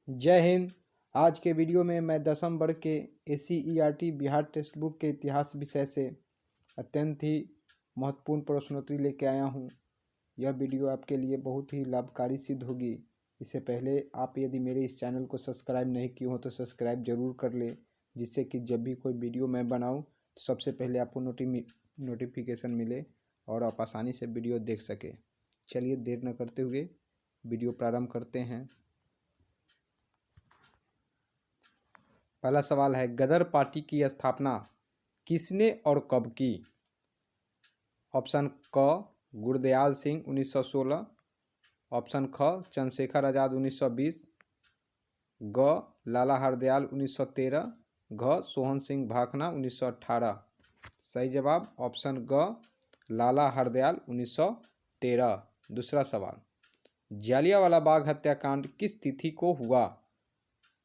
जय हिंद। आज के वीडियो में मैं 10वीं वर्ग के SCERT बिहार टेक्स्ट बुक के इतिहास विषय से अत्यंत ही महत्वपूर्ण प्रश्नोत्तरी लेके आया हूँ। यह वीडियो आपके लिए बहुत ही लाभकारी सिद्ध होगी। इससे पहले आप यदि मेरे इस चैनल को सब्सक्राइब नहीं किए हो तो सब्सक्राइब जरूर कर लें, जिससे कि जब भी कोई वीडियो मैं बनाऊँ तो सबसे पहले आपको नोटिफिकेशन मिले और आप आसानी से वीडियो देख सकें। चलिए देर न करते हुए वीडियो प्रारंभ करते हैं। पहला सवाल है, गदर पार्टी की स्थापना किसने और कब की? ऑप्शन क गुरदयाल सिंह 1916, ऑप्शन ख चंद्रशेखर आज़ाद 1920, ग लाला हरदयाल 1913, घ सोहन सिंह भाखना 1918। सही जवाब ऑप्शन ग लाला हरदयाल 1913। दूसरा सवाल, जालियांवाला बाग हत्याकांड किस तिथि को हुआ?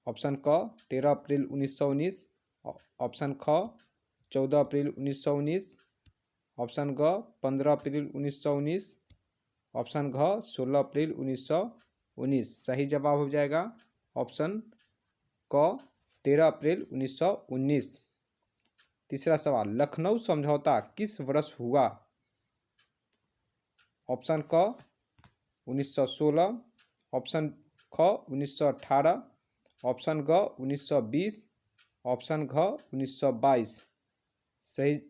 ऑप्शन क 13 अप्रैल 1919, ऑप्शन ख 14 अप्रैल 1919, ऑप्शन ग 15 अप्रैल 1919, ऑप्शन घ 16 अप्रैल 1919। सही जवाब हो जाएगा ऑप्शन क 13 अप्रैल 1919। तीसरा सवाल, लखनऊ समझौता किस वर्ष हुआ? ऑप्शन क 1916, ऑप्शन ख 1918, ऑप्शन ग 1920, ऑप्शन घ 1922। सही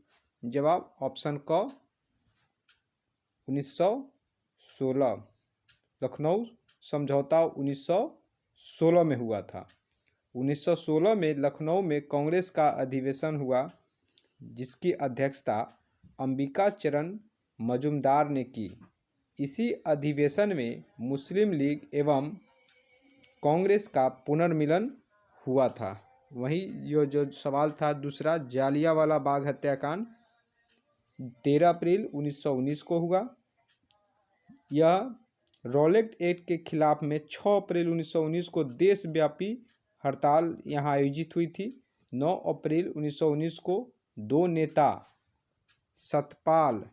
जवाब ऑप्शन क 1916। लखनऊ समझौता 1916 में हुआ था। 1916 में लखनऊ में कांग्रेस का अधिवेशन हुआ, जिसकी अध्यक्षता अंबिका चरण मजूमदार ने की। इसी अधिवेशन में मुस्लिम लीग एवं कांग्रेस का पुनर्मिलन हुआ था। वहीं ये जो सवाल था दूसरा, जालियांवाला बाग हत्याकांड 13 अप्रैल 1919 को हुआ। यह रॉलेट एक्ट के खिलाफ में 6 अप्रैल 1919 को देशव्यापी हड़ताल यहाँ आयोजित हुई थी। 9 अप्रैल 1919 को दो नेता सतपाल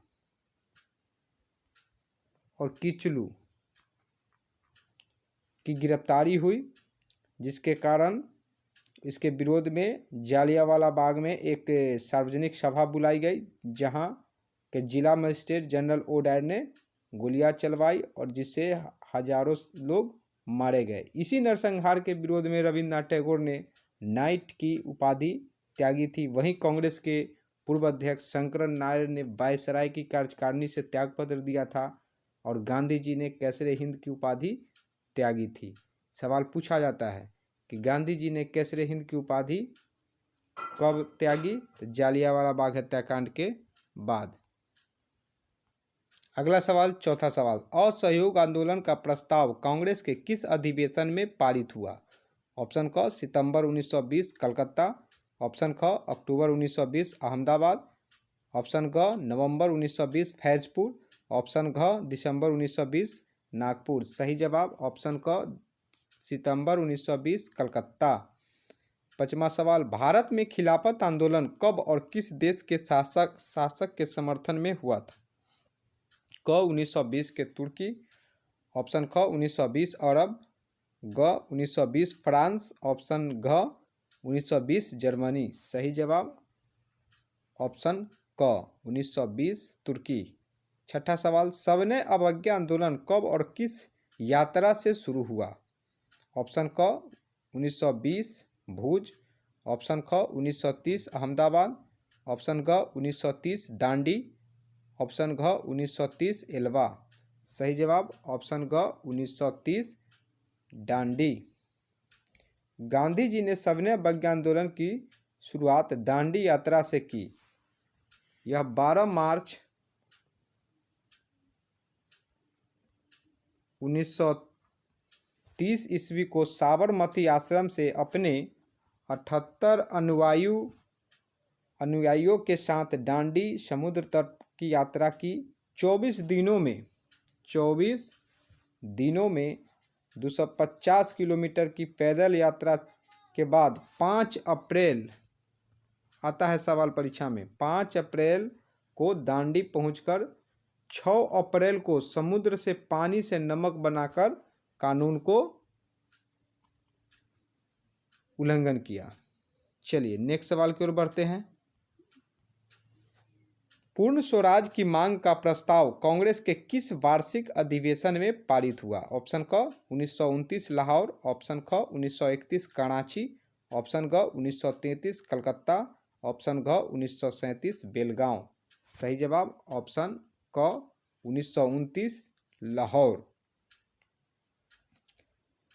और किचलू की गिरफ्तारी हुई, जिसके कारण इसके विरोध में जालियांवाला बाग में एक सार्वजनिक सभा बुलाई गई, जहां के जिला मजिस्ट्रेट जनरल ओडायर ने गोलियां चलवाई और जिससे हजारों लोग मारे गए। इसी नरसंहार के विरोध में रविन्द्रनाथ टैगोर ने नाइट की उपाधि त्यागी थी। वहीं कांग्रेस के पूर्व अध्यक्ष शंकरन नायर ने वायसराय की कार्यकारिणी से त्यागपत्र दिया था और गांधी जी ने कैसरे हिंद की उपाधि त्यागी थी। सवाल पूछा जाता है कि गांधी जी ने कैसरे हिंद की उपाधि कब त्यागी? तो जालियांवाला बाग हत्याकांड के बाद। अगला सवाल, चौथा सवाल, असहयोग आंदोलन का प्रस्ताव कांग्रेस के किस अधिवेशन में पारित हुआ? ऑप्शन क सितंबर 1920 कलकत्ता, ऑप्शन ख अक्टूबर 1920 अहमदाबाद, ऑप्शन ग नवंबर 1920 फैजपुर, ऑप्शन घ दिसंबर 1920 नागपुर। सही जवाब ऑप्शन क सितंबर 1920 कलकत्ता। पांचवा सवाल, भारत में खिलाफत आंदोलन कब और किस देश के शासक के समर्थन में हुआ था? क 1920 के तुर्की, ऑप्शन ख 1920 अरब, ग 1920 फ्रांस, ऑप्शन घ 1920 जर्मनी। सही जवाब ऑप्शन क 1920 तुर्की। छठा सवाल, सविनय अवज्ञा आंदोलन कब और किस यात्रा से शुरू हुआ? ऑप्शन क 1920 भुज, ऑप्शन ख 1930 अहमदाबाद, ऑप्शन ग 1930 दांडी, ऑप्शन घ 1930 एल्वा। सही जवाब ऑप्शन ग 1930 दांडी। गांधी जी ने सविनय अवज्ञा आंदोलन की शुरुआत दांडी यात्रा से की। यह 12 मार्च 1930 ईस्वी को साबरमती आश्रम से अपने 78 अनुयायियों के साथ दांडी समुद्र तट की यात्रा की। 24 दिनों में 250 किलोमीटर की पैदल यात्रा के बाद 5 अप्रैल आता है सवाल परीक्षा में, 5 अप्रैल को दांडी पहुंचकर 6 अप्रैल को समुद्र से पानी से नमक बनाकर कानून को उल्लंघन किया। चलिए नेक्स्ट सवाल की ओर बढ़ते हैं। पूर्ण स्वराज की मांग का प्रस्ताव कांग्रेस के किस वार्षिक अधिवेशन में पारित हुआ? ऑप्शन क 1929 लाहौर, ऑप्शन ख 1931 कराची, ऑप्शन ग 1933 कलकत्ता, ऑप्शन घ 1937 बेलगांव। सही जवाब ऑप्शन क 1929 लाहौर।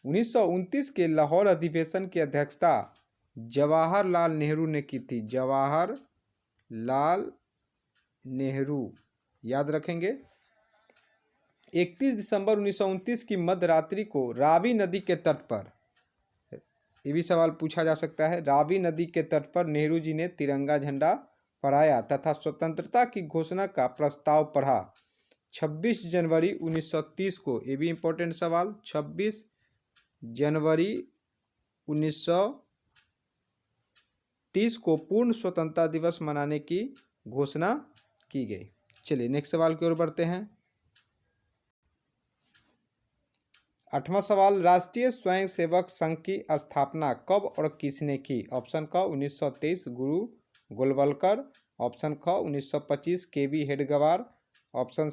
1929 के लाहौर अधिवेशन की अध्यक्षता जवाहरलाल नेहरू ने की थी। जवाहरलाल नेहरू, याद रखेंगे। 31 दिसंबर 1929 की मध्यरात्रि को रावी नदी के तट पर, ये भी सवाल पूछा जा सकता है, रावी नदी के तट पर नेहरू जी ने तिरंगा झंडा फहराया तथा स्वतंत्रता की घोषणा का प्रस्ताव पढ़ा। 26 जनवरी 1930 को, ये भी इंपॉर्टेंट सवाल, 26 जनवरी 1930 को पूर्ण स्वतंत्रता दिवस मनाने की घोषणा की गई। चलिए नेक्स्ट सवाल की ओर बढ़ते हैं। 8वां सवाल, राष्ट्रीय स्वयंसेवक संघ की स्थापना कब और किसने की? ऑप्शन क 1923 गुरु गोलवलकर, ऑप्शन ख 1925 केवी हेडगेवार, ऑप्शन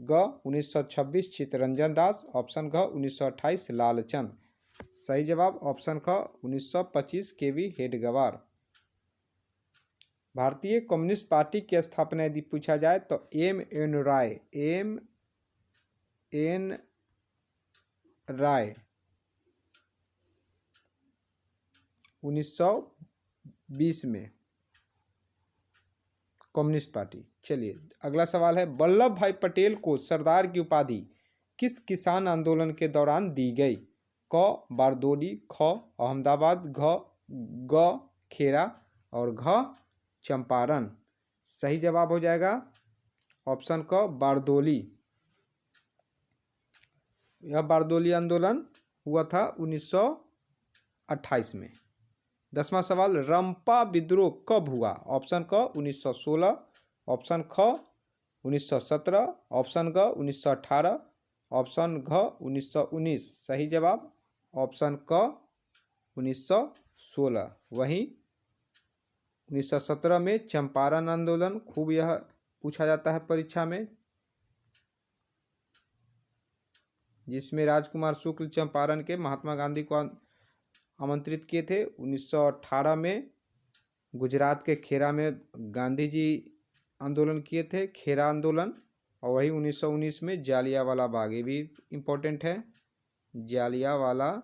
ग 1926 चित्तरंजन दास, ऑप्शन घ 1928 लालचंद। सही जवाब ऑप्शन ख 1925 केवी हेडगेवार। भारतीय कम्युनिस्ट पार्टी की स्थापना यदि पूछा जाए तो M.N. राय 1920 में कम्युनिस्ट पार्टी। चलिए अगला सवाल है, वल्लभ भाई पटेल को सरदार की उपाधि किस किसान आंदोलन के दौरान दी गई? क बारदोली, ख अहमदाबाद, ग खेरा और घ चंपारण। सही जवाब हो जाएगा ऑप्शन क बारदोली। यह बारदोली आंदोलन हुआ था 1928 में। 10वां सवाल, रंपा विद्रोह कब हुआ? ऑप्शन क 1916, ऑप्शन ख 1917, ऑप्शन ग 1918, ऑप्शन घ 1919। सही जवाब ऑप्शन क 1916। वहीं 1917 में चंपारण आंदोलन, खूब यह पूछा जाता है परीक्षा में, जिसमें राजकुमार शुक्ल चंपारण के महात्मा गांधी को आमंत्रित किए थे। 1918 में गुजरात के खेरा में गांधी जी आंदोलन किए थे, खेरा आंदोलन। और वही 1919 में जालियांवाला बाग, ये भी इम्पोर्टेंट है, जालियांवाला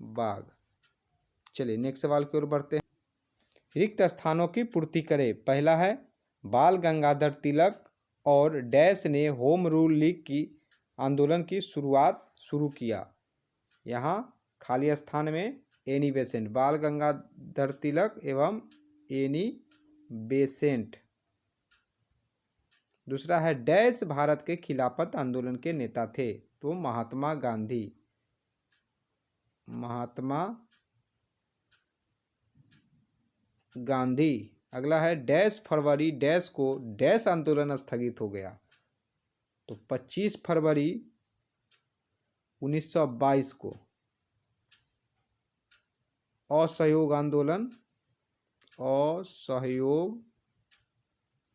बाग। चलिए नेक्स्ट सवाल की ओर बढ़ते हैं। रिक्त स्थानों की पूर्ति करें। पहला है, बाल गंगाधर तिलक और डैश ने होम रूल लीग की आंदोलन की शुरू किया। यहाँ खाली स्थान में एनी बेसेंट, बाल गंगाधर तिलक एवं एनी बेसेंट। दूसरा है, डैश भारत के खिलाफत आंदोलन के नेता थे? तो महात्मा गांधी। अगला है, डैश फरवरी डैश को डैश आंदोलन स्थगित हो गया? तो 25 फरवरी 1922 को असहयोग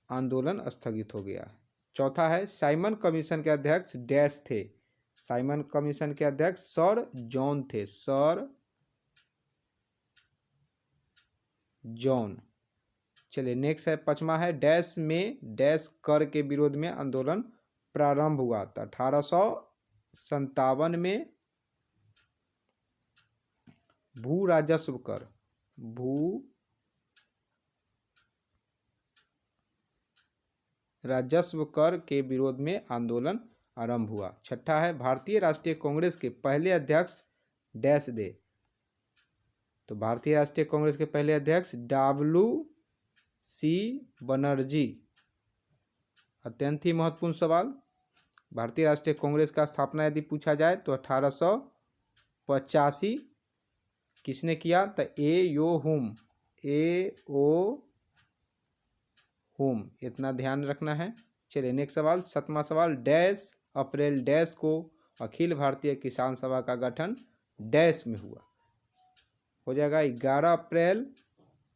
आंदोलन स्थगित हो गया। चौथा है, साइमन कमीशन के अध्यक्ष डैश थे? साइमन कमीशन के अध्यक्ष सर जॉन थे, सर जॉन। चलिए नेक्स्ट है, 5वां है, डैश में डैश कर के विरोध में आंदोलन प्रारंभ हुआ था? 1857 में भू राजस्व कर के विरोध में आंदोलन आरंभ हुआ। छठा है, भारतीय राष्ट्रीय कांग्रेस के पहले अध्यक्ष डैश दे? तो भारतीय राष्ट्रीय कांग्रेस के पहले अध्यक्ष WC बनर्जी। अत्यंत ही महत्वपूर्ण सवाल, भारतीय राष्ट्रीय कांग्रेस का स्थापना यदि पूछा जाए तो 1885 किसने किया? तो होम, इतना ध्यान रखना है। चलिए नेक्स्ट सवाल, 7वां सवाल, डैश अप्रैल डैश को अखिल भारतीय किसान सभा का गठन डैश में हुआ? हो जाएगा 11 अप्रैल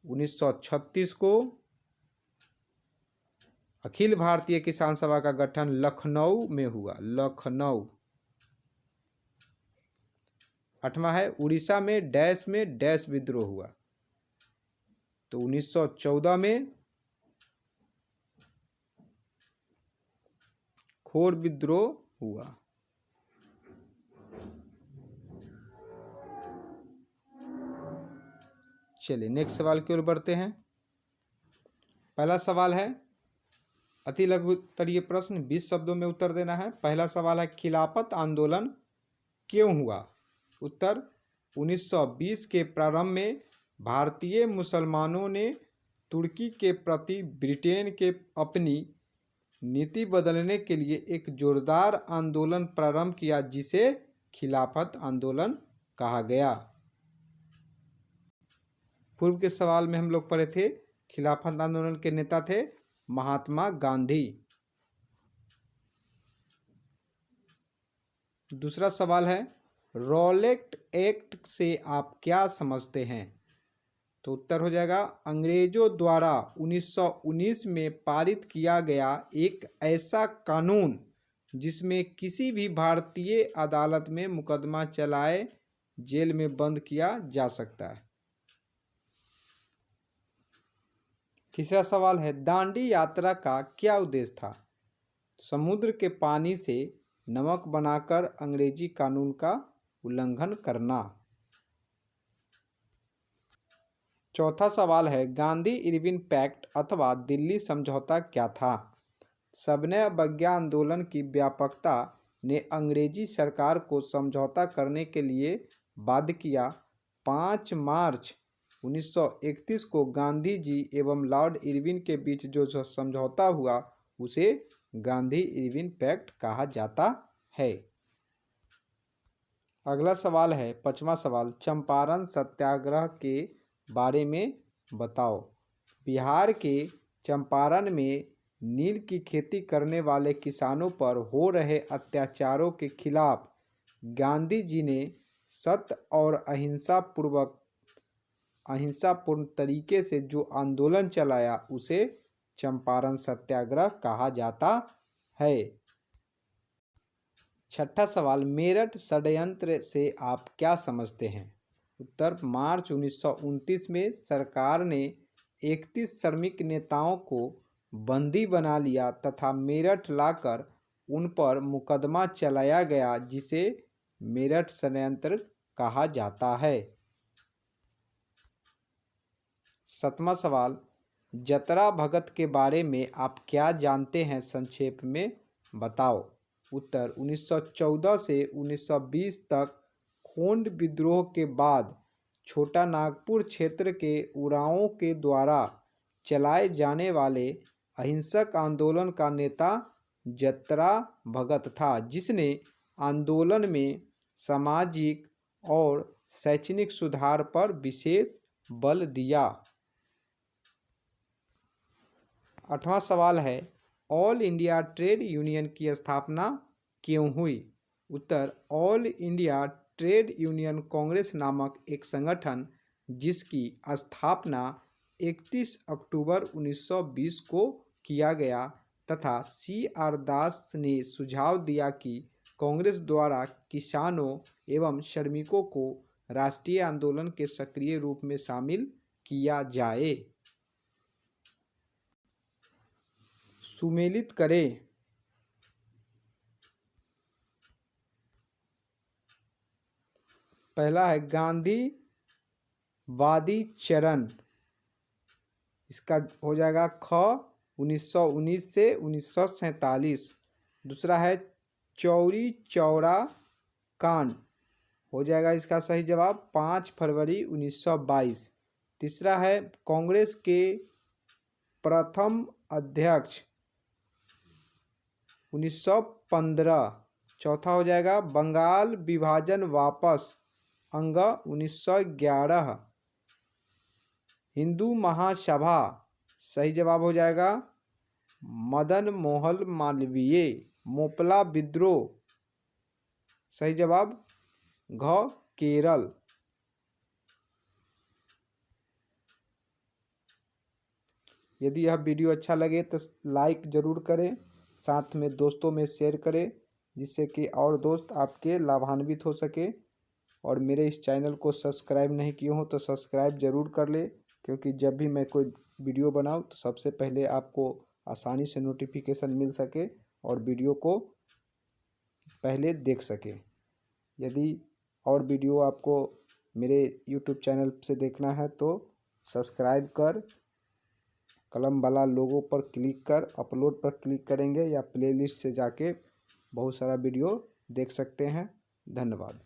1936 को। अखिल भारतीय किसान सभा का गठन लखनऊ में हुआ, लखनऊ। 8वां है उड़ीसा में डैश विद्रोह हुआ, तो 1914 में खोर विद्रोह हुआ। चलिए नेक्स्ट सवाल की ओर बढ़ते हैं। पहला सवाल है अति लघु उत्तरीय प्रश्न, 20 शब्दों में उत्तर देना है। पहला सवाल है खिलाफत आंदोलन क्यों हुआ? उत्तर 1920 के प्रारंभ में भारतीय मुसलमानों ने तुर्की के प्रति ब्रिटेन के अपनी नीति बदलने के लिए एक जोरदार आंदोलन प्रारंभ किया जिसे खिलाफत आंदोलन कहा गया। पूर्व के सवाल में हम लोग पढ़े थे खिलाफत आंदोलन के नेता थे महात्मा गांधी। दूसरा सवाल है रॉलेट एक्ट से आप क्या समझते हैं? तो उत्तर हो जाएगा अंग्रेजों द्वारा 1919 में पारित किया गया एक ऐसा कानून जिसमें किसी भी भारतीय अदालत में मुकदमा चलाए जेल में बंद किया जा सकता है। तीसरा सवाल है दांडी यात्रा का क्या उद्देश्य था? समुद्र के पानी से नमक बनाकर अंग्रेजी कानून का उल्लंघन करना। चौथा सवाल है गांधी इरविन पैक्ट अथवा दिल्ली समझौता क्या था? सविनय अवज्ञा आंदोलन की व्यापकता ने अंग्रेजी सरकार को समझौता करने के लिए बाध्य किया। 5 मार्च 1931 को गांधी जी एवं लॉर्ड इरविन के बीच जो समझौता हुआ उसे गांधी इरविन पैक्ट कहा जाता है। अगला सवाल है 5वां सवाल चंपारण सत्याग्रह के बारे में बताओ। बिहार के चंपारण में नील की खेती करने वाले किसानों पर हो रहे अत्याचारों के खिलाफ गांधी जी ने सत्य और अहिंसापूर्ण तरीके से जो आंदोलन चलाया उसे चंपारण सत्याग्रह कहा जाता है। छठा सवाल मेरठ षड्यंत्र से आप क्या समझते हैं? उत्तर मार्च 1929 में सरकार ने 31 श्रमिक नेताओं को बंदी बना लिया तथा मेरठ लाकर उन पर मुकदमा चलाया गया जिसे मेरठ षड्यंत्र कहा जाता है। 7वां सवाल जतरा भगत के बारे में आप क्या जानते हैं संक्षेप में बताओ। उत्तर 1914 से 1920 तक खोंड विद्रोह के बाद छोटा नागपुर क्षेत्र के उरांवों के द्वारा चलाए जाने वाले अहिंसक आंदोलन का नेता जतरा भगत था जिसने आंदोलन में सामाजिक और शैक्षणिक सुधार पर विशेष बल दिया। 8वां सवाल है ऑल इंडिया ट्रेड यूनियन की स्थापना क्यों हुई? उत्तर all India trade union Congress नामक एक संगठन जिसकी स्थापना 31 अक्टूबर 1920 को किया गया तथा CR दास ने सुझाव दिया कि कांग्रेस द्वारा किसानों एवं श्रमिकों को राष्ट्रीय आंदोलन के सक्रिय रूप में शामिल किया जाए। सुमेलित करें। पहला है गांधी वादी चरण, इसका हो जाएगा ख 1919 से 1947। दूसरा है चौरी चौरा कांड, हो जाएगा इसका सही जवाब 5 फरवरी 1922। तीसरा है कांग्रेस के प्रथम अध्यक्ष 1915। चौथा हो जाएगा बंगाल विभाजन वापस अंग 1911। हिंदू महासभा, सही जवाब हो जाएगा मदन मोहन मालवीय। मोपला विद्रोह, सही जवाब घ केरल। यदि यह वीडियो अच्छा लगे तो लाइक ज़रूर करें, साथ में दोस्तों में शेयर करें, जिससे कि और दोस्त आपके लाभान्वित हो सके। और मेरे इस चैनल को सब्सक्राइब नहीं किए हो तो सब्सक्राइब ज़रूर कर ले, क्योंकि जब भी मैं कोई वीडियो बनाऊं तो सबसे पहले आपको आसानी से नोटिफिकेशन मिल सके और वीडियो को पहले देख सके। यदि और वीडियो आपको मेरे यूट्यूब चैनल से देखना है तो सब्सक्राइब कर कलम वाला लोगो पर क्लिक कर अपलोड पर क्लिक करेंगे या प्लेलिस्ट से जाके बहुत सारा वीडियो देख सकते हैं। धन्यवाद।